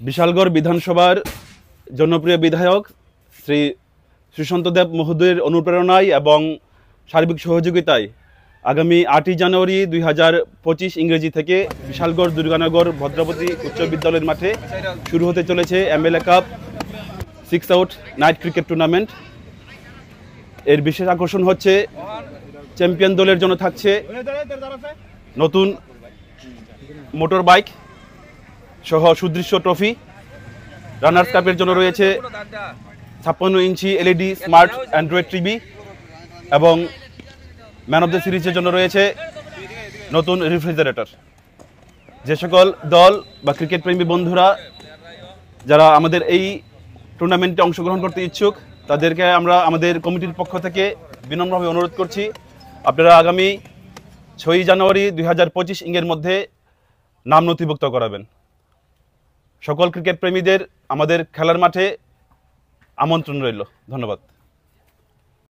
বিশালগড় বিধানসভার জনপ্রিয় বিধায়ক শ্রী শ্রীসন্ত দেব মহোদয়ের অনুপ্রেরণায় এবং সার্বিক সহযোগিতায় আগামী 8ই জানুয়ারি 2025 ইংরেজি থেকে বিশালগড় দুর্গানগর ভদ্রাবতী উচ্চ বিদ্যালয়ের মাঠে শুরু হতে চলেছে MLA cup 6 out night cricket tournament. এর বিশেষ আকর্ষণ হচ্ছে চ্যাম্পিয়ন দলের জন্য থাকছে নতুন মোটর বাইক সহ সুদৃশ্য ট্রফি। রানার্স কাপের জন্য রয়েছে 56 inch LED smart Android TV এবং ম্যান অফ দ্য সিরিজের জন্য রয়েছে নতুন রেফ্রিজারেটর। যে সকল দল বা ক্রিকেট প্রেমী বন্ধুরা যারা আমাদের এই টুর্নামেন্টে অংশগ্রহণ করতে ইচ্ছুক তাদেরকে আমরা আমাদের কমিটির পক্ষ থেকে বিনম্রভাবে অনুরোধ করছি, আপনারা আগামী 6 জানুয়ারি 2025 ইংয়ের মধ্যে নাম নথিভুক্ত করাবেন। সকল ক্রিকেট প্রেমীদের আমাদের খেলার মাঠে আমন্ত্রণ রইল। ধন্যবাদ।